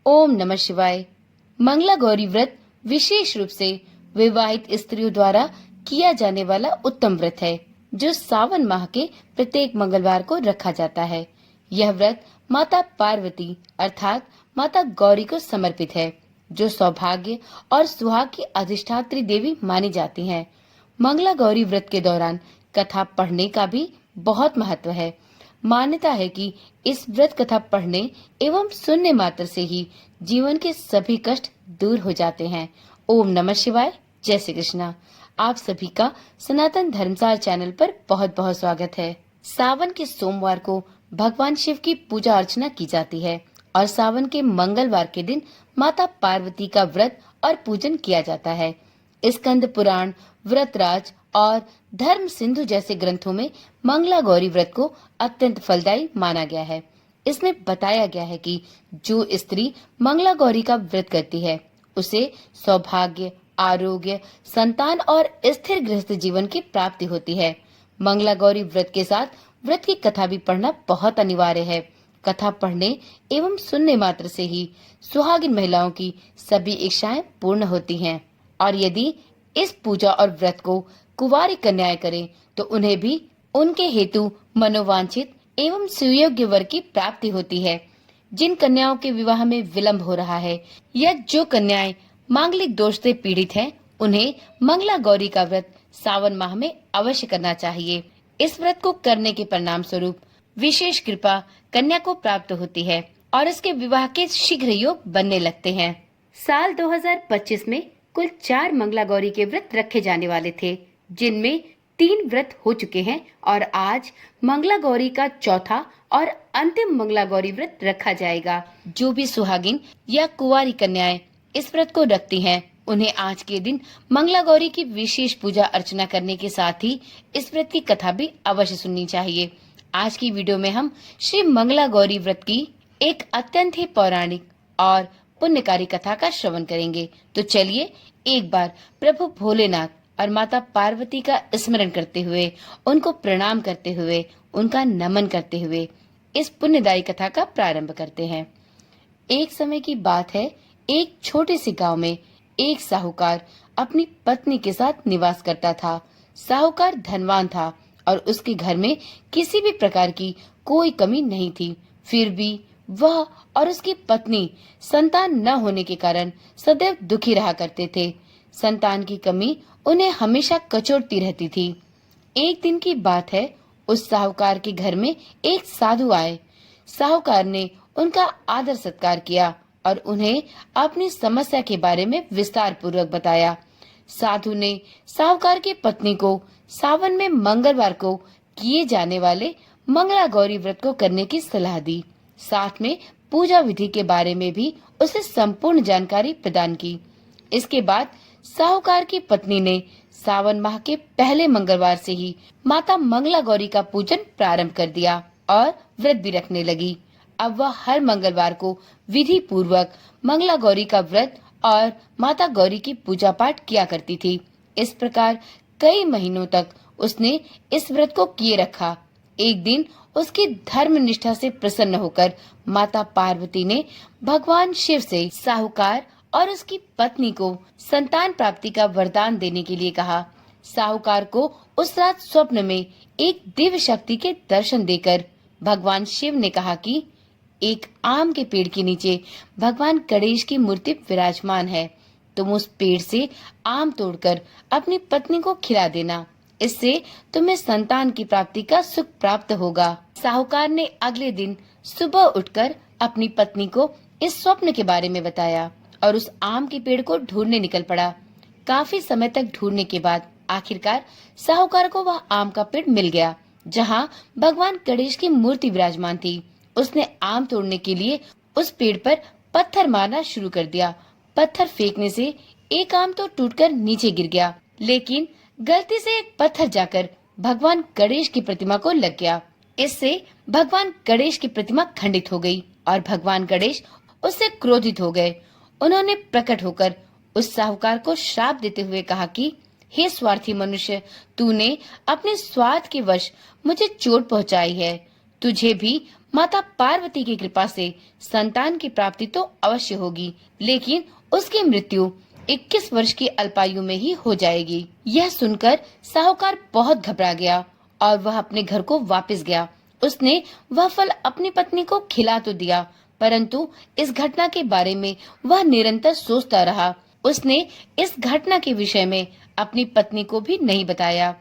ओम नमः शिवाय। मंगला गौरी व्रत विशेष रूप से विवाहित स्त्रियों द्वारा किया जाने वाला उत्तम व्रत है, जो सावन माह के प्रत्येक मंगलवार को रखा जाता है। यह व्रत माता पार्वती अर्थात माता गौरी को समर्पित है, जो सौभाग्य और सुहाग की अधिष्ठात्री देवी मानी जाती हैं। मंगला गौरी व्रत के दौरान कथा पढ़ने का भी बहुत महत्व है। मान्यता है कि इस व्रत कथा पढ़ने एवं सुनने मात्र से ही जीवन के सभी कष्ट दूर हो जाते हैं। ओम नमः शिवाय। जय श्री कृष्णा। आप सभी का सनातन धर्मसार चैनल पर बहुत बहुत स्वागत है। सावन के सोमवार को भगवान शिव की पूजा अर्चना की जाती है और सावन के मंगलवार के दिन माता पार्वती का व्रत और पूजन किया जाता है। स्कंद पुराण, व्रतराज और धर्म सिंधु जैसे ग्रंथों में मंगला गौरी व्रत को अत्यंत फलदायी माना गया है। इसमें बताया गया है कि जो स्त्री मंगला गौरी का व्रत करती है, उसे सौभाग्य, आरोग्य, संतान और स्थिर गृहस्थ जीवन की प्राप्ति होती है। मंगला गौरी व्रत के साथ व्रत की कथा भी पढ़ना बहुत अनिवार्य है। कथा पढ़ने एवं सुनने मात्र से ही सुहागिन महिलाओं की सभी इच्छाएं पूर्ण होती हैं और यदि इस पूजा और व्रत को कुंवारी कन्याएं करें तो उन्हें भी उनके हेतु मनोवांछित एवं सुयोग्य वर की प्राप्ति होती है। जिन कन्याओं के विवाह में विलंब हो रहा है या जो कन्याएं मांगलिक दोष से पीड़ित हैं, उन्हें मंगला गौरी का व्रत सावन माह में अवश्य करना चाहिए। इस व्रत को करने के परिणाम स्वरूप विशेष कृपा कन्या को प्राप्त होती है और इसके विवाह के शीघ्र योग बनने लगते हैं। साल 2025 में कुल 4 मंगला गौरी के व्रत रखे जाने वाले थे, जिनमें 3 व्रत हो चुके हैं और आज मंगला गौरी का चौथा और अंतिम मंगला गौरी व्रत रखा जाएगा। जो भी सुहागिन या कुंवारी कन्याएं इस व्रत को रखती हैं, उन्हें आज के दिन मंगला गौरी की विशेष पूजा अर्चना करने के साथ ही इस व्रत की कथा भी अवश्य सुननी चाहिए। आज की वीडियो में हम श्री मंगला गौरी व्रत की एक अत्यंत ही पौराणिक और पुण्यकारी कथा का श्रवण करेंगे। तो चलिए एक बार प्रभु भोलेनाथ और माता पार्वती का स्मरण करते हुए, उनको प्रणाम करते हुए, उनका नमन करते हुए इस पुण्यदायी कथा का प्रारंभ करते हैं। एक समय की बात है, एक छोटे से गांव में एक साहूकार अपनी पत्नी के साथ निवास करता था। साहूकार धनवान था और उसके घर में किसी भी प्रकार की कोई कमी नहीं थी। फिर भी वह और उसकी पत्नी संतान न होने के कारण सदैव दुखी रहा करते थे। संतान की कमी उन्हें हमेशा कचोटती रहती थी। एक दिन की बात है, उस साहूकार के घर में एक साधु आए। साहूकार ने उनका आदर सत्कार किया और उन्हें अपनी समस्या के बारे में विस्तार पूर्वक बताया। साधु ने साहूकार की पत्नी को सावन में मंगलवार को किए जाने वाले मंगला गौरी व्रत को करने की सलाह दी। साथ में पूजा विधि के बारे में भी उसे संपूर्ण जानकारी प्रदान की। इसके बाद साहूकार की पत्नी ने सावन माह के पहले मंगलवार से ही माता मंगला गौरी का पूजन प्रारंभ कर दिया और व्रत भी रखने लगी। अब वह हर मंगलवार को विधि पूर्वक मंगला गौरी का व्रत और माता गौरी की पूजा पाठ किया करती थी। इस प्रकार कई महीनों तक उसने इस व्रत को किए रखा। एक दिन उसकी धर्म निष्ठा से प्रसन्न होकर माता पार्वती ने भगवान शिव से साहूकार और उसकी पत्नी को संतान प्राप्ति का वरदान देने के लिए कहा। साहूकार को उस रात स्वप्न में एक दिव्य शक्ति के दर्शन देकर भगवान शिव ने कहा कि एक आम के पेड़ के नीचे भगवान गणेश की मूर्ति विराजमान है। तुम उस पेड़ से आम तोड़कर अपनी पत्नी को खिला देना, इससे तुम्हें संतान की प्राप्ति का सुख प्राप्त होगा। साहूकार ने अगले दिन सुबह उठकर अपनी पत्नी को इस स्वप्न के बारे में बताया और उस आम के पेड़ को ढूंढने निकल पड़ा। काफी समय तक ढूंढने के बाद आखिरकार साहूकार को वह आम का पेड़ मिल गया, जहां भगवान गणेश की मूर्ति विराजमान थी। उसने आम तोड़ने के लिए उस पेड़ पर पत्थर मारना शुरू कर दिया। पत्थर फेंकने से एक आम तो टूटकर नीचे गिर गया, लेकिन गलती से एक पत्थर जाकर भगवान गणेश की प्रतिमा को लग गया। इससे भगवान गणेश की प्रतिमा खंडित हो गई और भगवान गणेश उससे क्रोधित हो गए। उन्होंने प्रकट होकर उस साहूकार को श्राप देते हुए कहा कि हे स्वार्थी मनुष्य, तूने अपने स्वार्थ के वश मुझे चोट पहुंचाई है। तुझे भी माता पार्वती की कृपा से संतान की प्राप्ति तो अवश्य होगी, लेकिन उसकी मृत्यु 21 वर्ष की अल्पायु में ही हो जाएगी। यह सुनकर साहूकार बहुत घबरा गया और वह अपने घर को वापस गया। उसने वह फल अपनी पत्नी को खिला तो दिया, परंतु इस घटना के बारे में वह निरंतर सोचता रहा। उसने इस घटना के विषय में अपनी पत्नी को भी नहीं बताया।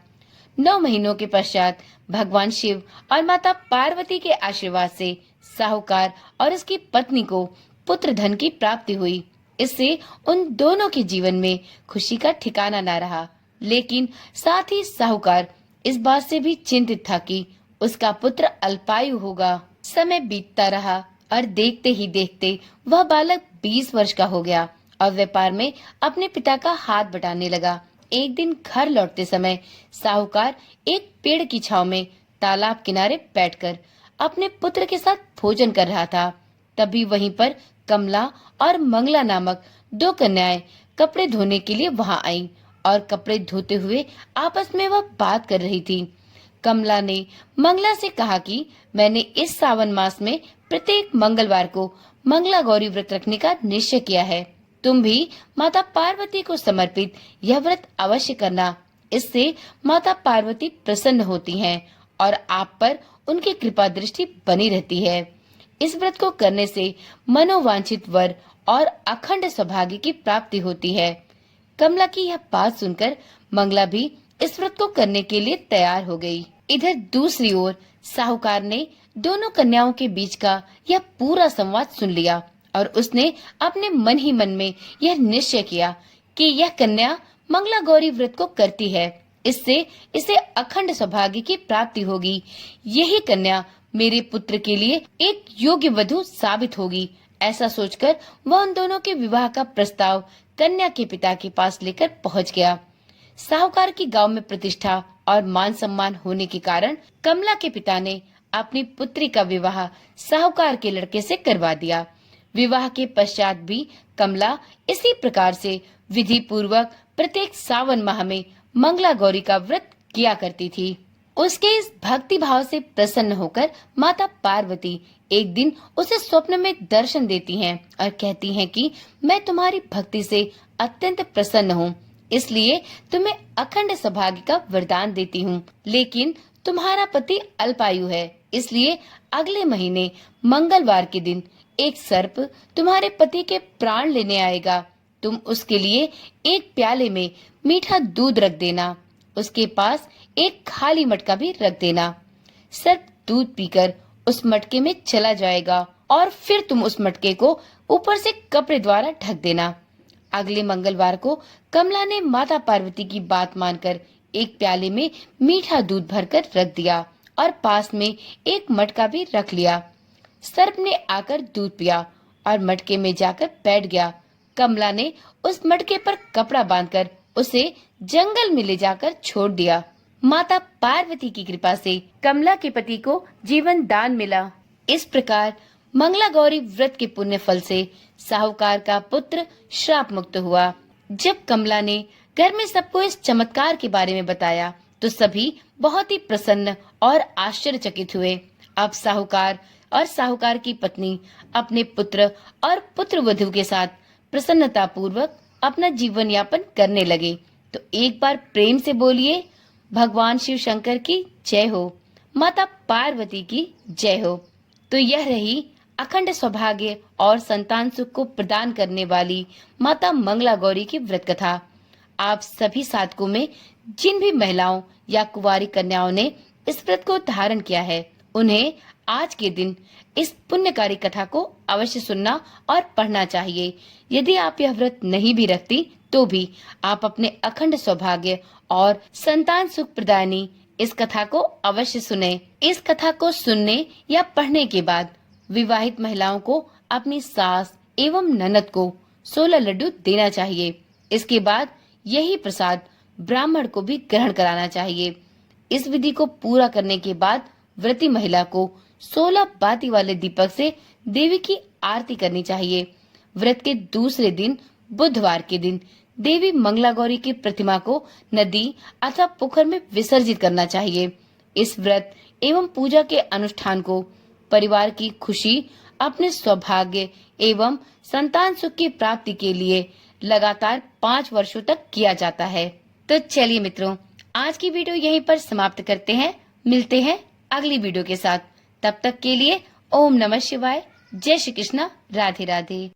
9 महीनों के पश्चात भगवान शिव और माता पार्वती के आशीर्वाद से साहूकार और उसकी पत्नी को पुत्र धन की प्राप्ति हुई। इससे उन दोनों के जीवन में खुशी का ठिकाना न रहा, लेकिन साथ ही साहूकार इस बात से भी चिंतित था कि उसका पुत्र अल्पायु होगा। समय बीतता रहा और देखते ही देखते वह बालक 20 वर्ष का हो गया और व्यापार में अपने पिता का हाथ बटाने लगा। एक दिन घर लौटते समय साहूकार एक पेड़ की छांव में तालाब किनारे बैठकर अपने पुत्र के साथ भोजन कर रहा था। तभी वहीं पर कमला और मंगला नामक 2 कन्याएं कपड़े धोने के लिए वहां आईं और कपड़े धोते हुए आपस में वह बात कर रही थी। कमला ने मंगला से कहा कि मैंने इस सावन मास में प्रत्येक मंगलवार को मंगला गौरी व्रत रखने का निश्चय किया है। तुम भी माता पार्वती को समर्पित यह व्रत अवश्य करना। इससे माता पार्वती प्रसन्न होती हैं और आप पर उनकी कृपा दृष्टि बनी रहती है। इस व्रत को करने से मनोवांछित वर और अखंड सौभाग्य की प्राप्ति होती है। कमला की यह बात सुनकर मंगला भी इस व्रत को करने के लिए तैयार हो गई। इधर दूसरी ओर साहूकार ने दोनों कन्याओं के बीच का यह पूरा संवाद सुन लिया और उसने अपने मन ही मन में यह निश्चय किया कि यह कन्या मंगला गौरी व्रत को करती है, इससे इसे अखंड सौभाग्य की प्राप्ति होगी। यही कन्या मेरे पुत्र के लिए एक योग्य वधु साबित होगी। ऐसा सोचकर वह उन दोनों के विवाह का प्रस्ताव कन्या के पिता के पास लेकर पहुंच गया। साहूकार की गांव में प्रतिष्ठा और मान सम्मान होने के कारण कमला के पिता ने अपनी पुत्री का विवाह साहूकार के लड़के से करवा दिया। विवाह के पश्चात भी कमला इसी प्रकार से विधि पूर्वक प्रत्येक सावन माह में मंगला गौरी का व्रत किया करती थी। उसके इस भक्ति भाव से प्रसन्न होकर माता पार्वती एक दिन उसे स्वप्न में दर्शन देती हैं और कहती हैं कि मैं तुम्हारी भक्ति से अत्यंत प्रसन्न हूँ, इसलिए तुम्हें अखंड सौभाग्य का वरदान देती हूँ। लेकिन तुम्हारा पति अल्पायु है, इसलिए अगले महीने मंगलवार के दिन एक सर्प तुम्हारे पति के प्राण लेने आएगा। तुम उसके लिए एक प्याले में मीठा दूध रख देना, उसके पास एक खाली मटका भी रख देना। सर्प दूध पीकर उस मटके में चला जाएगा और फिर तुम उस मटके को ऊपर से कपड़े द्वारा ढक देना। अगले मंगलवार को कमला ने माता पार्वती की बात मानकर एक प्याले में मीठा दूध भरकर रख दिया और पास में एक मटका भी रख लिया। सर्प ने आकर दूध पिया और मटके में जाकर बैठ गया। कमला ने उस मटके पर कपड़ा बांधकर उसे जंगल में ले जाकर छोड़ दिया। माता पार्वती की कृपा से कमला के पति को जीवन दान मिला। इस प्रकार मंगला गौरी व्रत के पुण्य फल से साहूकार का पुत्र श्राप मुक्त हुआ। जब कमला ने घर में सबको इस चमत्कार के बारे में बताया तो सभी बहुत ही प्रसन्न और आश्चर्यचकित हुए। अब साहूकार और साहूकार की पत्नी अपने पुत्र और पुत्र वधू के साथ प्रसन्नता पूर्वक अपना जीवन यापन करने लगे। तो एक बार प्रेम से बोलिए, भगवान शिव शंकर की जय हो, माता पार्वती की जय हो। तो यह रही अखंड सौभाग्य और संतान सुख को प्रदान करने वाली माता मंगला गौरी की व्रत कथा। आप सभी साधकों में जिन भी महिलाओं या कुंवारी कन्याओं ने इस व्रत को धारण किया है, उन्हें आज के दिन इस पुण्यकारी कथा को अवश्य सुनना और पढ़ना चाहिए। यदि आप यह व्रत नहीं भी रखती तो भी आप अपने अखंड सौभाग्य और संतान सुख प्रदायनी इस कथा को अवश्य सुने। इस कथा को सुनने या पढ़ने के बाद विवाहित महिलाओं को अपनी सास एवं ननद को 16 लड्डू देना चाहिए। इसके बाद यही प्रसाद ब्राह्मण को भी ग्रहण कराना चाहिए। इस विधि को पूरा करने के बाद व्रती महिला को 16 बाती वाले दीपक से देवी की आरती करनी चाहिए। व्रत के दूसरे दिन बुधवार के दिन देवी मंगला गौरी की प्रतिमा को नदी अथवा पोखर में विसर्जित करना चाहिए। इस व्रत एवं पूजा के अनुष्ठान को परिवार की खुशी, अपने सौभाग्य एवं संतान सुख की प्राप्ति के लिए लगातार 5 वर्षों तक किया जाता है। तो चलिए मित्रों, आज की वीडियो यहीं पर समाप्त करते हैं। मिलते हैं अगली वीडियो के साथ। तब तक के लिए ओम नमः शिवाय, जय श्री कृष्णा, राधे राधे।